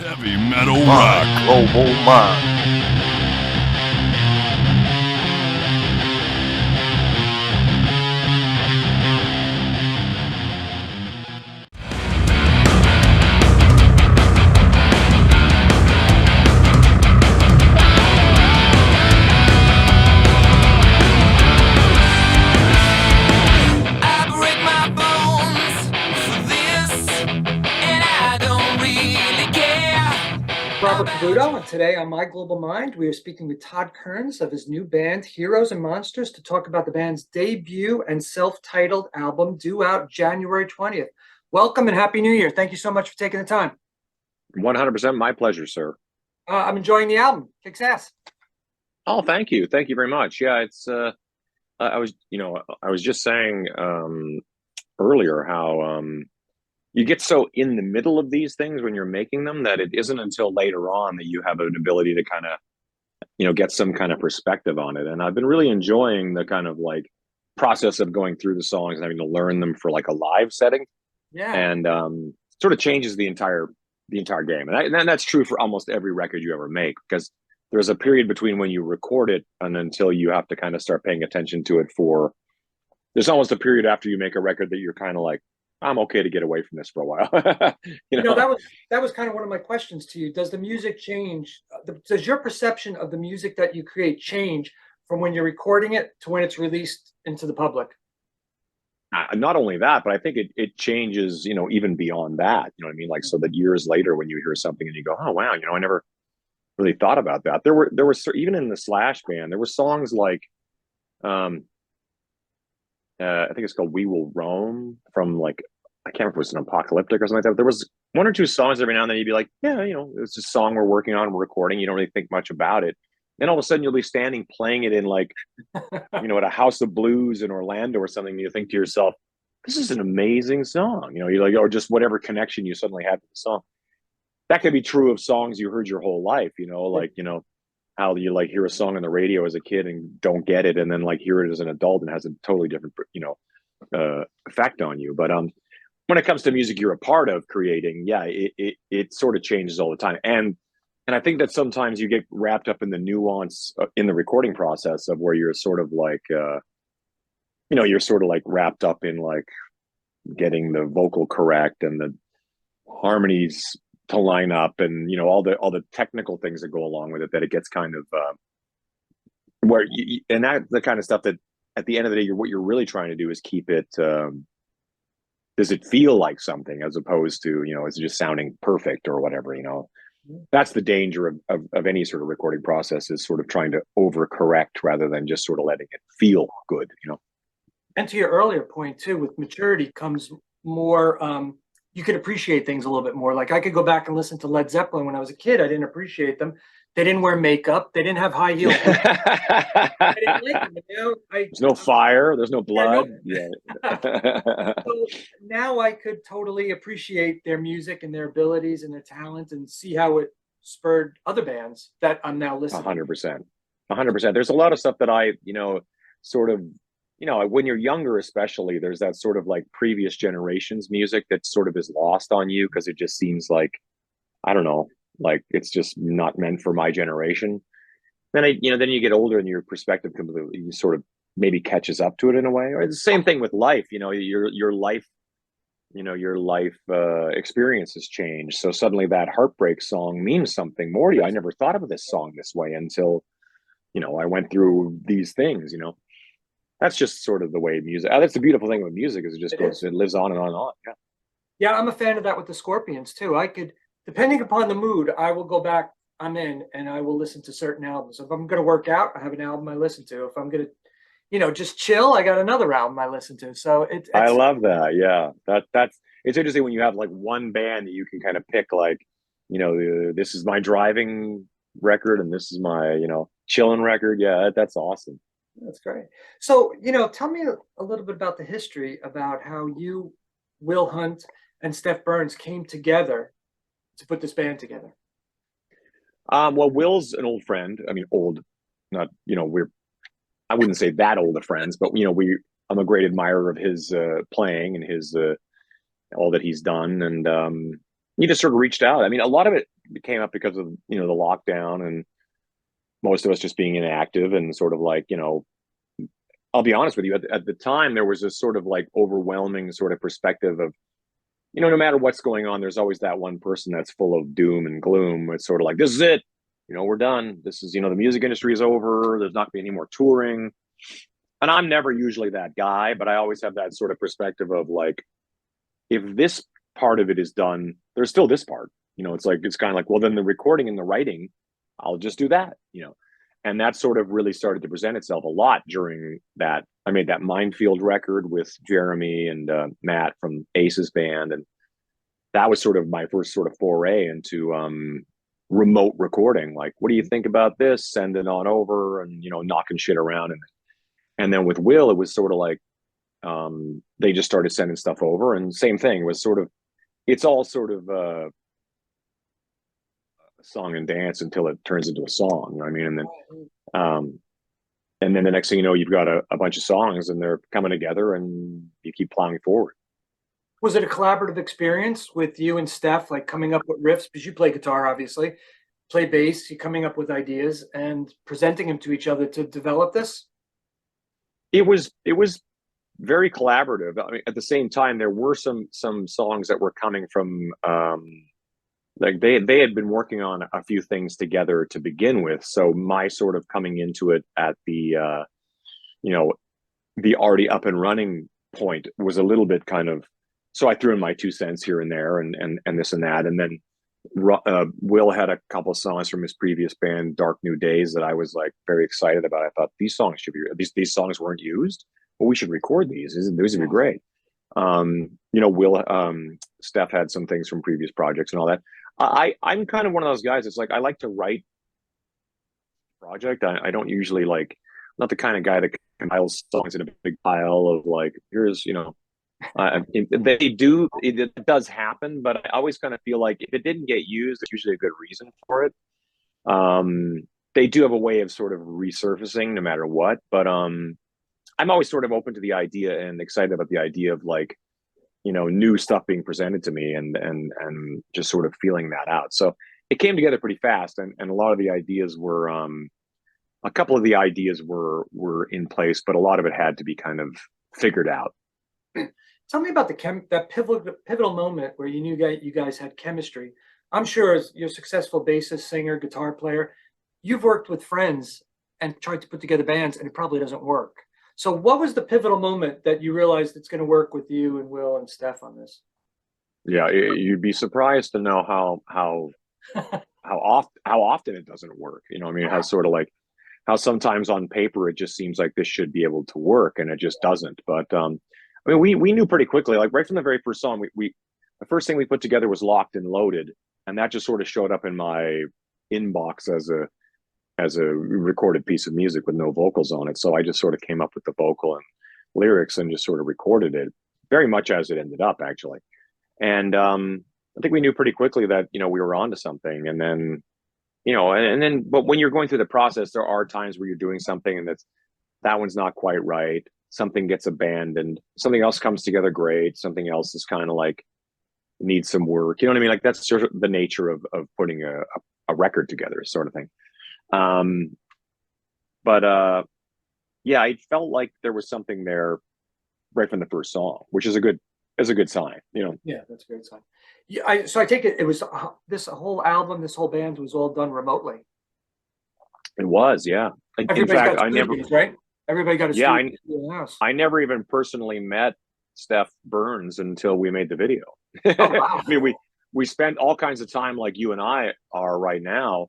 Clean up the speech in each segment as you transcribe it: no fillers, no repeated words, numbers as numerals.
Heavy metal My rock. global mind. And today on My Global Mind, we are speaking with Todd Kerns of his new band, Heroes and Monsters, to talk about the band's debut and self-titled album due out January 20th. Welcome and Happy New Year. Thank you so much for taking the time. 100% my pleasure, sir. I'm enjoying the album. Kicks ass. Oh, thank you. Thank you very much. Yeah, it's, I was just saying earlier how you get so in the middle of these things when you're making them that it isn't until later on that you have an ability to kind of, get some kind of perspective on it. And I've been really enjoying the kind of like process of going through the songs and having to learn them for like a live setting. Yeah. And sort of changes the entire game. And that's true for almost every record you ever make, because there's a period between when you record it and until you have to kind of start paying attention to it there's almost a period after you make a record that you're kind of like, I'm okay to get away from this for a while. That was kind of one of my questions to you. Does the music change? Does your perception of the music that you create change from when you're recording it to when it's released into the public? Not only that, but I think it changes, even beyond that, you know what I mean? Like, so that years later when you hear something and you go, oh, wow, I never really thought about that. There were even in the Slash band, there were songs like, I think it's called We Will Roam from like, I can't remember if it was an Apocalyptic or something like that. But there was one or two songs every now and then you'd be like, yeah, it's a song we're working on, we're recording. You don't really think much about it. Then all of a sudden you'll be standing playing it in like, at a House of Blues in Orlando or something. And you think to yourself, this is an amazing song. You're like, or just whatever connection you suddenly have to the song. That could be true of songs you heard your whole life, how you like hear a song on the radio as a kid and don't get it, and then like hear it as an adult and has a totally different, effect on you. But when it comes to music you're a part of creating, yeah, it sort of changes all the time. And I think that sometimes you get wrapped up in the nuance in the recording process of where you're sort of like, you're sort of like wrapped up in like getting the vocal correct and the harmonies to line up and all the technical things that go along with it, that it gets kind of where and that's the kind of stuff that at the end of the day what you're really trying to do is keep it does it feel like something as opposed to is it just sounding perfect or whatever. That's the danger of any sort of recording process, is sort of trying to overcorrect rather than just sort of letting it feel good. And to your earlier point too, with maturity comes more you could appreciate things a little bit more. Like I could go back and listen to Led Zeppelin when I was a kid. I didn't appreciate them. They didn't wear makeup. They didn't have high heels. I didn't like them. There's no fire. There's no blood. Yeah. So now I could totally appreciate their music and their abilities and their talent and see how it spurred other bands that I'm now listening. 100%. 100%. There's a lot of stuff that I, sort of, when you're younger, especially, there's that sort of like previous generations music that sort of is lost on you because it just seems like, I don't know, like it's just not meant for my generation. Then then you get older and your perspective completely sort of maybe catches up to it in a way. Or the same thing with life, your life, your life experiences change. So suddenly that heartbreak song means something more to you. I never thought of this song this way until, I went through these things, That's just sort of the way music. That's the beautiful thing with music, is it lives on and on and on. Yeah. Yeah, I'm a fan of that with the Scorpions too. I could, depending upon the mood, I will go back. I'm in, and I will listen to certain albums. If I'm going to work out, I have an album I listen to. If I'm going to, just chill, I got another album I listen to. So I love that. Yeah, that's it's interesting when you have like one band that you can kind of pick. Like, this is my driving record, and this is my chilling record. Yeah, that's awesome. That's great. So, tell me a little bit about the history about how you, Will Hunt, and Stef Burns came together to put this band together. Well, Will's an old friend. I mean, old, not, I wouldn't say that old of friends, but, I'm a great admirer of his playing and his all that he's done. And he just sort of reached out. I mean, a lot of it came up because of, you know, the lockdown and most of us just being inactive and sort of like, you know, I'll be honest with you, at the time, there was this sort of like overwhelming sort of perspective of, you know, no matter what's going on, there's always that one person that's full of doom and gloom. It's sort of like, this is it. You know, we're done. This is, you know, the music industry is over. There's not going to be any more touring. And I'm never usually that guy, but I always have that sort of perspective of like, if this part of it is done, there's still this part. You know, it's like, it's kind of like, well, then the recording and the writing, I'll just do that, you know. And that sort of really started to present itself a lot during that. I made that Minefield record with Jeremy and Matt from Ace's band. And that was sort of my first sort of foray into remote recording. Like, what do you think about this? Send it on over and, you know, knocking shit around. And then with Will, it was sort of like, they just started sending stuff over, and same thing was sort of, it's all sort of a song and dance until it turns into a song. You know what I mean? And then the next thing you know, you've got a bunch of songs and they're coming together and you keep plowing forward. Was it a collaborative experience with you and Stef, like coming up with riffs? Because you play guitar, obviously, play bass, you're coming up with ideas and presenting them to each other to develop this? It was very collaborative. I mean, at the same time, there were some songs that were coming from like they had been working on a few things together to begin with. So my sort of coming into it at the you know, the already up and running point was a little bit kind of, so I threw in my 2 cents here and there and this and that. And then Will had a couple of songs from his previous band, Dark New Days, that I was like very excited about. I thought these songs should be, these songs weren't used. Well, we should record these. These would be great. You know, Will, Steph had some things from previous projects and all that. I'm kind of one of those guys. It's like, I like to write project. I don't usually like, I'm not the kind of guy that compiles songs in a big pile of like, here's, you know, it does happen, but I always kind of feel like if it didn't get used, there's usually a good reason for it. They do have a way of sort of resurfacing no matter what, but I'm always sort of open to the idea and excited about the idea of like, you know, new stuff being presented to me and just sort of feeling that out. So it came together pretty fast, and a lot of the ideas were a couple of the ideas were in place, but a lot of it had to be kind of figured out. Tell me about that pivotal moment where you knew you guys had chemistry. I'm sure as you're a successful bassist, singer, guitar player, you've worked with friends and tried to put together bands, and it probably doesn't work. So what was the pivotal moment that you realized it's going to work with you and Will and Steph on this? Yeah, you'd be surprised to know how often it doesn't work. You know, I mean, it has sort of like how sometimes on paper it just seems like this should be able to work, and it just doesn't. But I mean, we knew pretty quickly, like right from the very first song, we the first thing we put together was Locked and Loaded, and that just sort of showed up in my inbox as a recorded piece of music with no vocals on it. So I just sort of came up with the vocal and lyrics and just sort of recorded it very much as it ended up, actually. And I think we knew pretty quickly that, you know, we were onto something. And then, you know, and then, but when you're going through the process, there are times where you're doing something and that one's not quite right. Something gets abandoned, something else comes together great. Something else is kind of like needs some work. You know what I mean? Like that's sort of the nature of putting a record together, sort of thing. But yeah, I felt like there was something there right from the first song, which is a good sign, you know. Yeah, that's a great sign. Yeah, so I take it was this whole album, this whole band was all done remotely. It was, yeah. In fact, I never, right? Everybody got a yeah, in the house. I never even personally met Stef Burns until we made the video. Oh, wow. I mean, we spent all kinds of time like you and I are right now,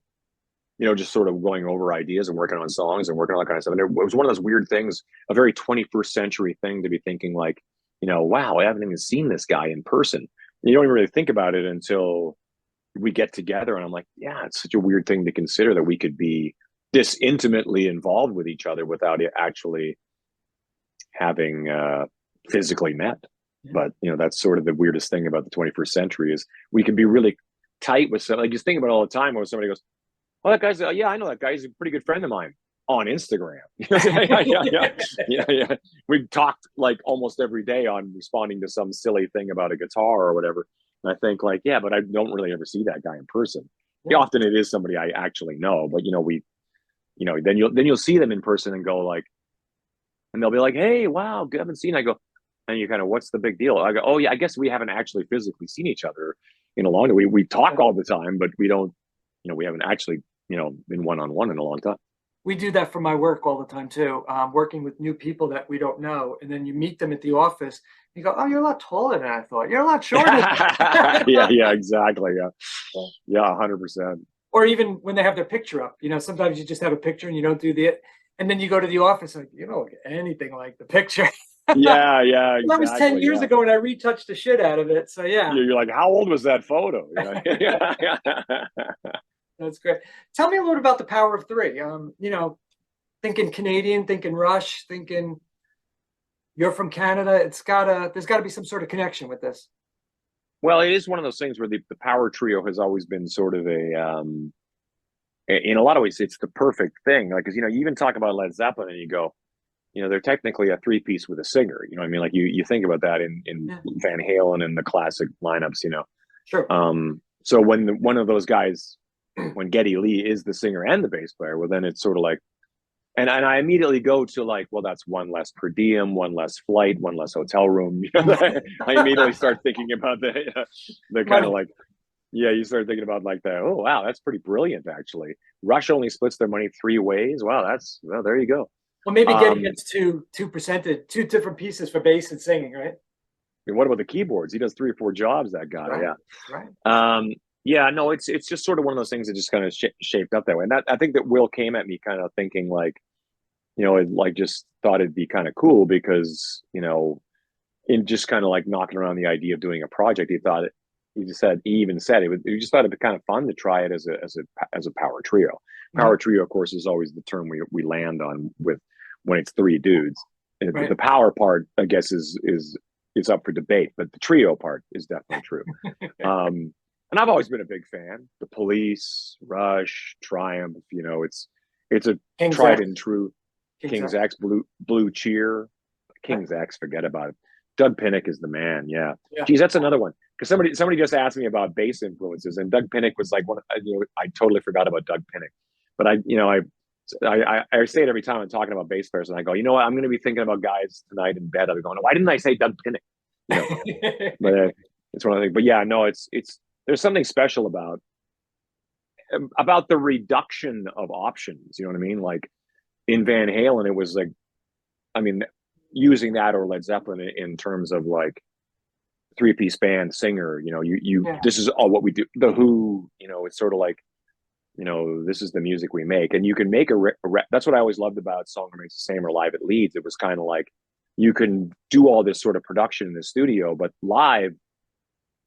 you know, just sort of going over ideas and working on songs and working on that kind of stuff. And it was one of those weird things, a very 21st century thing to be thinking like, you know, wow, I haven't even seen this guy in person. You don't even really think about it until we get together. And I'm like, yeah, it's such a weird thing to consider that we could be this intimately involved with each other without actually having physically met. Yeah. But, you know, that's sort of the weirdest thing about the 21st century is we can be really tight with something. Like just think about it all the time when somebody goes, well, that guy's, yeah, I know that guy. He's a pretty good friend of mine on Instagram. Yeah. We've talked like almost every day on responding to some silly thing about a guitar or whatever. And I think like, yeah, but I don't really ever see that guy in person. Often it is somebody I actually know, but then you'll see them in person and go like, and they'll be like, "Hey, wow, good, haven't seen." I go, and you kind of, "What's the big deal?" I go, "Oh yeah, I guess we haven't actually physically seen each other in a long time. We talk all the time, but we don't, we haven't actually, been one on one in a long time." We do that for my work all the time too. Working with new people that we don't know, and then you meet them at the office. You go, "Oh, you're a lot taller than I thought. You're a lot shorter." Yeah, exactly. Yeah, 100%. Or even when they have their picture up, sometimes you just have a picture and you don't do and then you go to the office like, you don't look anything like the picture. Yeah, exactly. That was 10 years ago and I retouched the shit out of it. So yeah. You're like, how old was that photo? That's great. Tell me a little about the power of three. Thinking Canadian, thinking Rush, thinking you're from Canada. There's gotta be some sort of connection with this. Well, it is one of those things where the power trio has always been sort of in a lot of ways, it's the perfect thing. Like, because, you even talk about Led Zeppelin and you go, they're technically a three-piece with a singer. You know what I mean? Like you think about that in Van Halen and the classic lineups, Sure. So when one of those guys, when Geddy Lee is the singer and the bass player, well, then it's sort of like, and I immediately go to like, well, that's one less per diem, one less flight, one less hotel room. I immediately start thinking about the kind of like, yeah, you start thinking about like oh, wow, that's pretty brilliant, actually. Rush only splits their money 3 ways. Wow, well, there you go. Well, maybe Geddy gets two different pieces for bass and singing, right? And what about the keyboards? He does 3 or 4 jobs, that guy. Right. Yeah. Right. Yeah, no, it's just sort of one of those things that just kind of shaped up that way. And I think that Will came at me kind of thinking like, like just thought it'd be kind of cool because, in just kind of like knocking around the idea of doing a project, he even said he just thought it'd be kind of fun to try it as a power trio. Power trio, of course, is always the term we land on with when it's 3 dudes. And the power part, I guess, is up for debate, but the trio part is definitely true. And I've always been a big fan. The Police, Rush, Triumph. It's a King's tried X. and true. King's X, Blue Cheer, King's X. Forget about it. Doug Pinnick is the man. Yeah. Geez, that's another one. Because somebody just asked me about bass influences, and Doug Pinnick was like one. I totally forgot about Doug Pinnick, but I say it every time I'm talking about bass players, and I go, you know what? I'm going to be thinking about guys tonight in bed. I'll be going, why didn't I say Doug Pinnick? But it's one of the things. But yeah, no, it's there's something special about the reduction of options. You know what I mean? Like in Van Halen, it was like, I mean, using that or Led Zeppelin in terms of like 3-piece band singer. This is all what we do. The Who. It's sort of like, this is the music we make, and you can make that's what I always loved about Song Remains the Same or Live at Leeds. It was kind of like you can do all this sort of production in the studio, but live,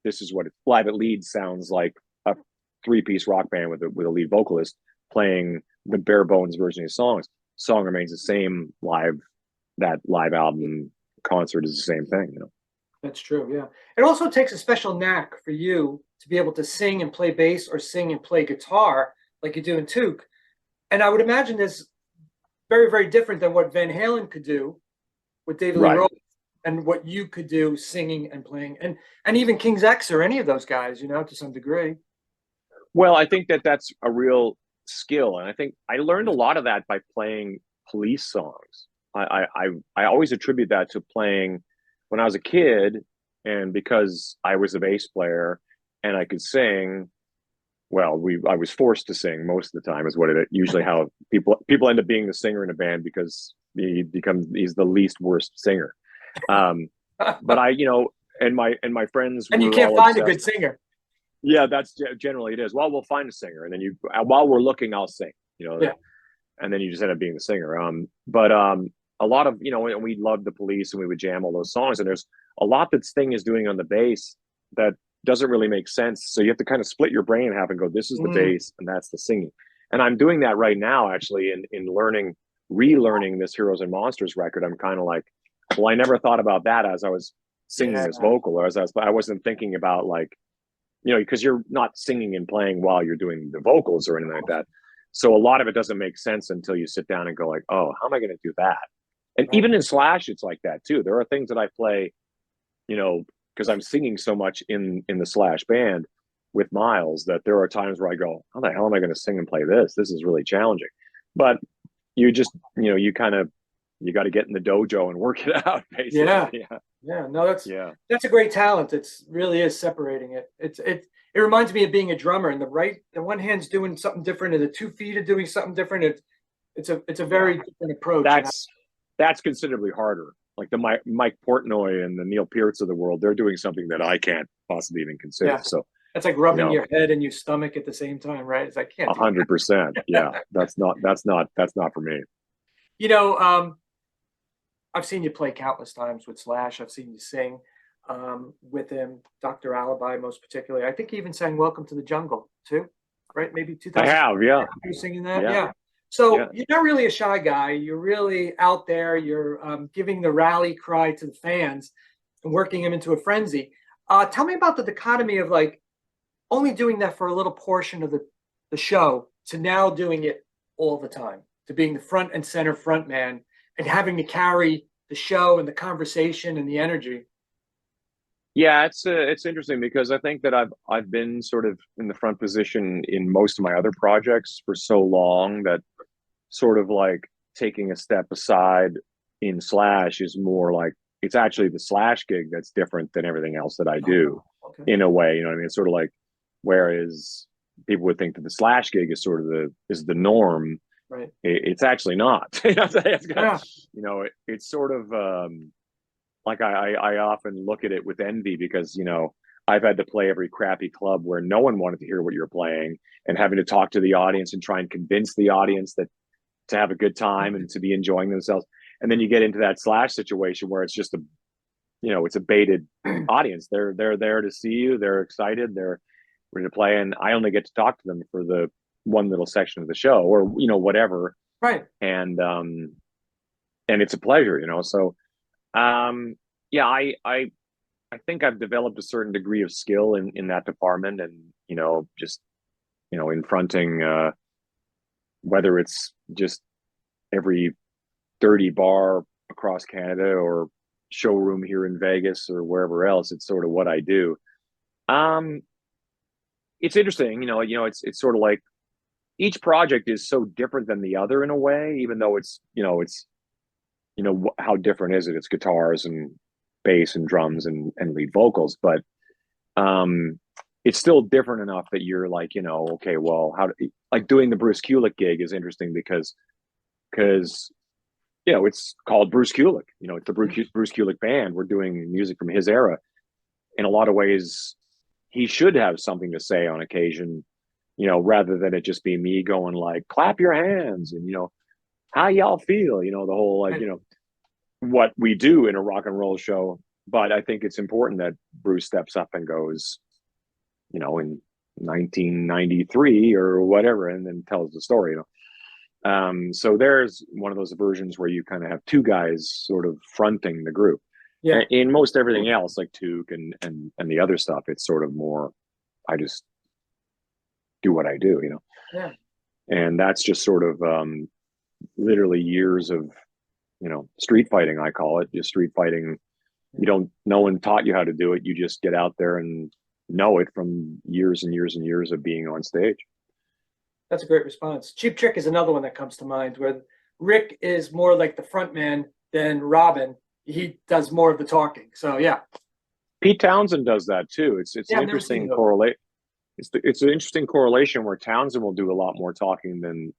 this is what Live at Leeds sounds like: a 3-piece rock band with a lead vocalist playing the bare bones version of songs. Song Remains the Same live. That live album concert is the same thing. That's true. Yeah. It also takes a special knack for you to be able to sing and play bass or sing and play guitar like you do in Took. And I would imagine this very, very different than what Van Halen could do with David Lee Roth and what you could do singing and playing, and even King's X or any of those guys, to some degree. Well, I think that's a real skill. And I think I learned a lot of that by playing Police songs. I always attribute that to playing when I was a kid, and because I was a bass player and I could sing. Well, I was forced to sing most of the time, is what it usually how people end up being the singer in a band, because he's the least worst singer. But and my friends, and you can't find a good singer. Yeah, that's generally it is. Well, we'll find a singer, and then while we're looking, I'll sing. And then you just end up being the singer. But a lot of and we loved the Police, and we would jam all those songs. And there's a lot that Sting is doing on the bass that doesn't really make sense. So you have to kind of split your brain in half and go, this is the bass and that's the singing. And I'm doing that right now, actually, in relearning this Heroes and Monsters record. I'm kind of like, well, I never thought about that as I was singing this vocal, or I wasn't thinking about like, because you're not singing and playing while you're doing the vocals or anything like that. So a lot of it doesn't make sense until you sit down and go like, oh, how am I going to do that? And even in Slash, it's like that too. There are things that I play, because I'm singing so much in the Slash band. with Myles that there are times where I go, how the hell am I going to sing and play this? This is really challenging. But you just, you kind of, you got to get in the dojo and work it out, basically. Yeah. Yeah. Yeah. No, Yeah. that's a great talent. It's really is separating it. It reminds me of being a drummer, and the one hand's doing something different, and the 2 feet are doing something different. It's a very different approach. That's considerably harder. Like the Mike Portnoy and the Neil Pearts of the world, they're doing something that I can't possibly even consider. Yeah. So that's like rubbing your head and your stomach at the same time, right? It's like, can't 100%. Yeah, that's not for me. I've seen you play countless times with Slash. I've seen you sing with him, Dr. Alibi most particularly. I think he even sang "Welcome to the Jungle" too, right? Maybe 2000. I have, yeah. You singing that, yeah. So you're not really a shy guy. You're really out there. You're giving the rally cry to the fans and working them into a frenzy. Tell me about the dichotomy of like only doing that for a little portion of the show to now doing it all the time, to being the front and center front man and having to carry the show and the conversation and the energy. Yeah, it's interesting because I think that I've been sort of in the front position in most of my other projects for so long that sort of like taking a step aside in Slash is more like it's actually the Slash gig that's different than everything else that I do in a way. You know what I mean? It's sort of like whereas people would think that the Slash gig is sort of the norm. Right. It's actually not. It's sort of like I often look at it with envy because I've had to play every crappy club where no one wanted to hear what you're playing and having to talk to the audience and try and convince the audience that to have a good time and to be enjoying themselves. And then you get into that Slash situation where it's just it's a baited audience. They're there to see you. They're excited. They're ready to play, and I only get to talk to them for the one little section of the show or whatever. Right. And it's a pleasure. So I think I've developed a certain degree of skill in that department, and just in fronting whether it's just every 30 bar across Canada or showroom here in Vegas or wherever else. It's sort of what I do. It's interesting, it's sort of like each project is so different than the other in a way, even though it's how different is it? It's guitars and bass and drums and lead vocals, but it's still different enough that you're like, okay, well, like doing the Bruce Kulick gig is interesting because it's called Bruce Kulick. It's the Bruce Kulick band. We're doing music from his era. In a lot of ways, he should have something to say on occasion, rather than it just be me going like, clap your hands and, how y'all feel, the whole, like, what we do in a rock and roll show. But I think it's important that Bruce steps up and goes, in 1993 or whatever, and then tells the story, so there's one of those versions where you kind of have two guys sort of fronting the group. Yeah. In most everything else, like Took and the other stuff, it's sort of more, I just do what I do, Yeah. And that's just sort of literally years of, street fighting, I call it. Just street fighting. No one taught you how to do it. You just get out there and know it from years and years and years of being on stage. That's a great response. Cheap Trick is another one that comes to mind where Rick is more like the front man than Robin. He does more of the talking. So yeah. Pete Townsend does that too. It's an interesting correlate. It's an interesting correlation where Townsend will do a lot more talking than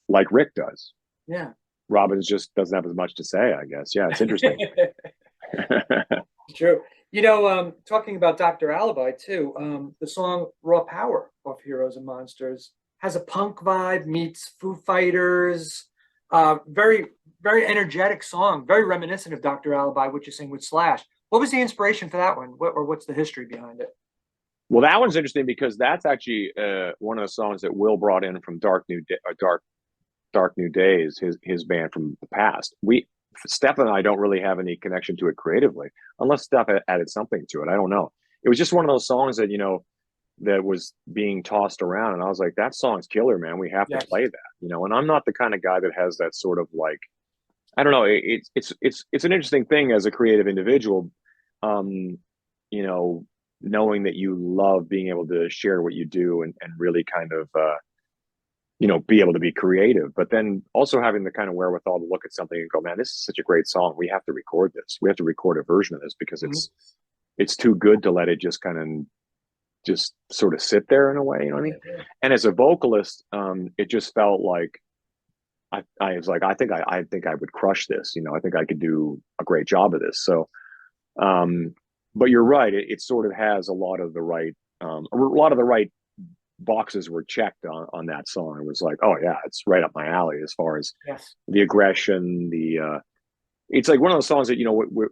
like Rick does. Yeah. Robin just doesn't have as much to say, I guess. Yeah, it's interesting. True. Talking about Dr. Alibi too, the song Raw Power off Heroes and Monsters has a punk vibe, meets Foo Fighters, very, very energetic song, very reminiscent of Dr. Alibi, which you sing with Slash. What was the inspiration for that one? What's the history behind it? Well, that one's interesting because that's actually one of the songs that Will brought in from Dark New Days, his band from the past. Stef and I don't really have any connection to it creatively, unless Stef added something to it. I don't know. It was just one of those songs that, that was being tossed around. And I was like, that song's killer, man. We have to play that, and I'm not the kind of guy that has that sort of like, I don't know. It's an interesting thing as a creative individual. knowing that you love being able to share what you do and really kind of be able to be creative, but then also having the kind of wherewithal to look at something and go, man, this is such a great song. We have to record this. We have to record a version of this because it's too good to let it just kind of just sort of sit there in a way, you know what I mean? And as a vocalist, it just felt like I was like, I think I would crush this. I think I could do a great job of this. So, but you're right. It sort of has a lot of the right boxes were checked on that song. It was like, oh yeah, it's right up my alley as far as the aggression, it's like one of those songs that,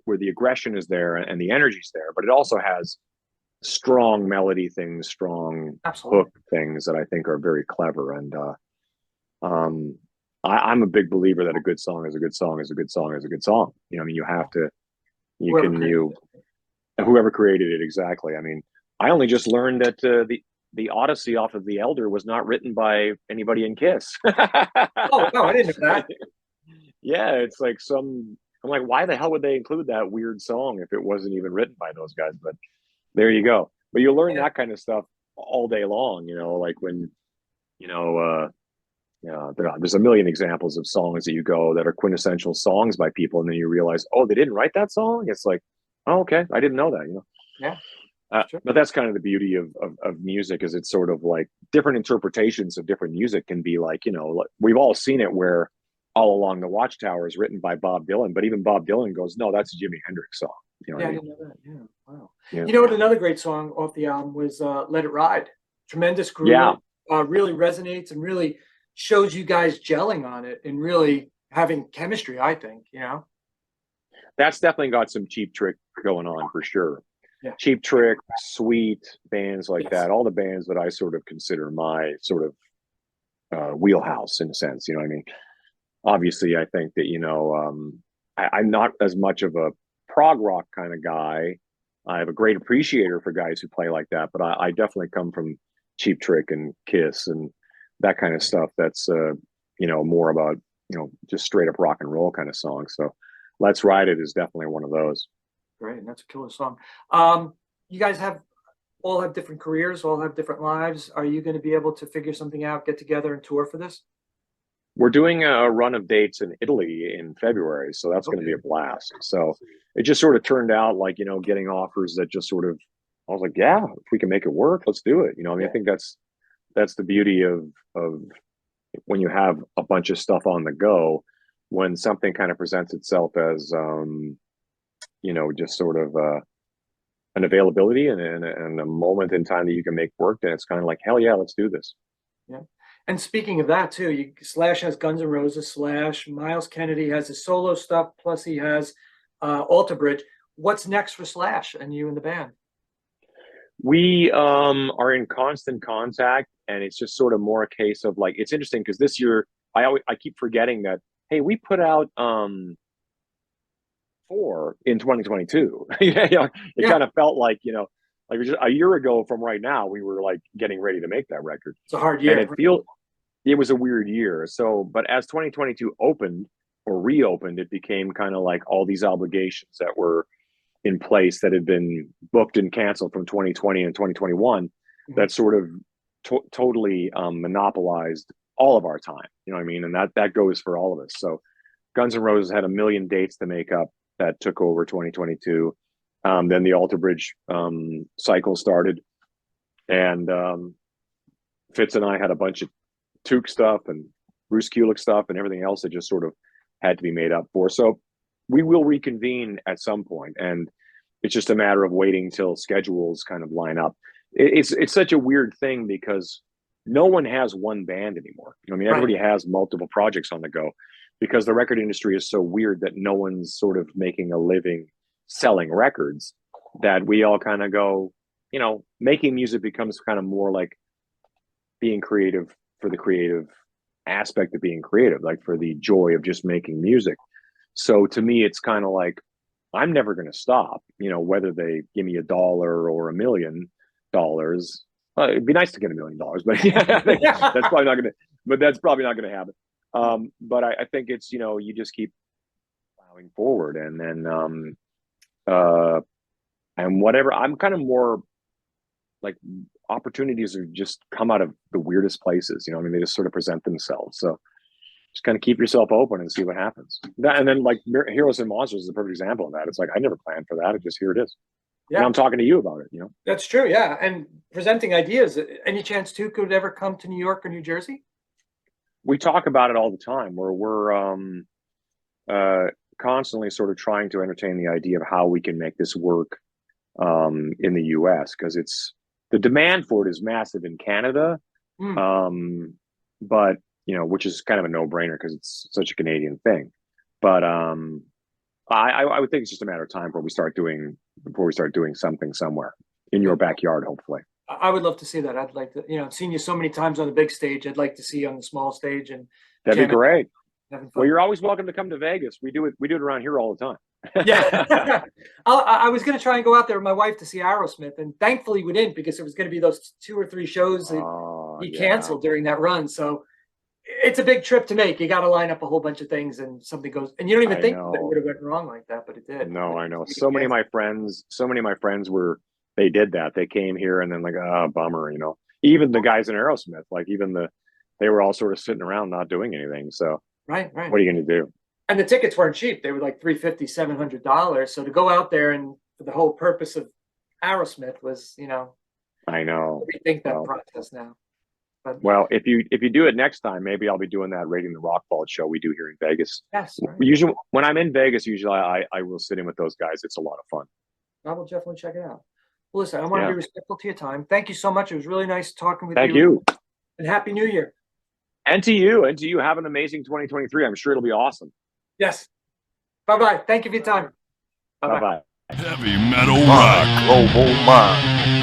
where the aggression is there and the energy's there, but it also has strong melody things, strong hook things that I think are very clever. And I'm a big believer that a good song is a good song is a good song is a good song. I mean, you have to, whoever created it, exactly. I mean, I only just learned that the Odyssey off of The Elder was not written by anybody in Kiss. Oh no, I didn't know that. Yeah, it's like I'm like, why the hell would they include that weird song if it wasn't even written by those guys? But there you go. But you learn that kind of stuff all day long, like when, there's a million examples of songs that you go that are quintessential songs by people, and then you realize, oh, they didn't write that song. It's like, oh, okay, I didn't know that. Yeah. But that's kind of the beauty of music, is it's sort of like different interpretations of different music can be like, we've all seen it where All Along the Watchtower is written by Bob Dylan, but even Bob Dylan goes, no, that's a Jimi Hendrix song. I didn't know that. Yeah, wow. Yeah. You know what? Another great song off the album was "Let It Ride." Tremendous groove. Yeah. Really resonates and really shows you guys gelling on it and really having chemistry, I think. That's definitely got some Cheap Trick going on for sure. Yeah. Cheap Trick, Sweet, bands like that. All the bands that I sort of consider my sort of wheelhouse in a sense. You know what I mean? Obviously, I think that I'm not as much of a prog rock kind of guy. I have a great appreciator for guys who play like that, but I definitely come from Cheap Trick and Kiss and that kind of stuff. That's more about just straight up rock and roll kind of songs. So Let's Ride It is definitely one of those. Great, and that's a killer song. You guys all have different careers, all have different lives. Are you going to be able to figure something out, get together and tour for this? We're doing a run of dates in Italy in February, so that's going to be a blast. So it just sort of turned out like, getting offers that just sort of, I was like, yeah, if we can make it work, let's do it. I mean, I think that's the beauty of when you have a bunch of stuff on the go, when something kind of presents itself as, just sort of an availability and a moment in time that you can make work, then it's kind of like, hell yeah, let's do this. Yeah. And speaking of that too, Slash has Guns N' Roses. Myles Kennedy has his solo stuff, plus he has Alter Bridge. What's next for Slash and you and the band? We are in constant contact, and it's just sort of more a case of like, it's interesting because this year I keep forgetting that, hey, we put out 4 in 2022. It kind of felt like, like just a year ago from right now, we were like getting ready to make that record. It's a hard year. And it was a weird year. So, but as 2022 opened or reopened, it became kind of like all these obligations that were in place that had been booked and canceled from 2020 and 2021 that sort of totally monopolized all of our time. You know what I mean? And that goes for all of us. So Guns N' Roses had a million dates to make up that took over 2022. Then the Alter Bridge cycle started, and Fitz and I had a bunch of Took stuff and Bruce Kulick stuff and everything else that just sort of had to be made up for. So we will reconvene at some point, and it's just a matter of waiting till schedules kind of line up. It's such a weird thing because no one has one band anymore. I mean, everybody has multiple projects on the go because the record industry is so weird that no one's sort of making a living selling records, that we all kind of go, making music becomes kind of more like being creative for the creative aspect of being creative, like for the joy of just making music. So to me, it's kind of like, I'm never going to stop, whether they give me $1 or $1 million. It'd be nice to get $1 million, but that's probably not going to happen. But I think it's, you just keep plowing forward, and then, and whatever, I'm kind of more like opportunities are just come out of the weirdest places. You know, I mean, they just sort of present themselves. So just kind of keep yourself open and see what happens. And then like Heroes and Monsters is a perfect example of that. It's like, I never planned for that. It just, here it is. Yeah. And I'm talking to you about it, you know? That's true. Yeah. And presenting ideas, any chance too could ever come to New York or New Jersey? We talk about it all the time where we're constantly sort of trying to entertain the idea of how we can make this work in the US, because the demand for it is massive in Canada. But you know, which is kind of a no-brainer because it's such a Canadian thing. But I would think it's just a matter of time before we start doing something somewhere in your backyard, hopefully. I would love to see that. I'd like to, you know, I've seen you so many times on the big stage. I'd like to see you on the small stage, and that'd be great. Well, you're always welcome to come to Vegas. We do it around here all the time. Yeah. I was going to try and go out there with my wife to see Aerosmith, and thankfully we didn't, because there was going to be those 2 or 3 shows that he canceled during that run. So it's a big trip to make. You got to line up a whole bunch of things, and something goes, and you don't even think that it would have went wrong like that, but it did. No, I know. So many of my friends they did that. They came here and then like, bummer, you know. Even the guys in Aerosmith, like they were all sort of sitting around not doing anything. So right. What are you going to do? And the tickets weren't cheap. They were like $350, $700. So to go out there, and for the whole purpose of Aerosmith was, you know, I know. Rethink that process now. But, well, if you do it next time, maybe I'll be doing that Rating the Rock Vault show we do here in Vegas. Yes. Right. Usually when I'm in Vegas, I will sit in with those guys. It's a lot of fun. I will definitely check it out. Well, listen, I want to be respectful to your time. Thank you so much. It was really nice talking with you. Thank you. And Happy New Year. And to you. Have an amazing 2023. I'm sure it'll be awesome. Yes. Bye-bye. Thank you for your time. Bye-bye. Heavy metal rock. Global mind.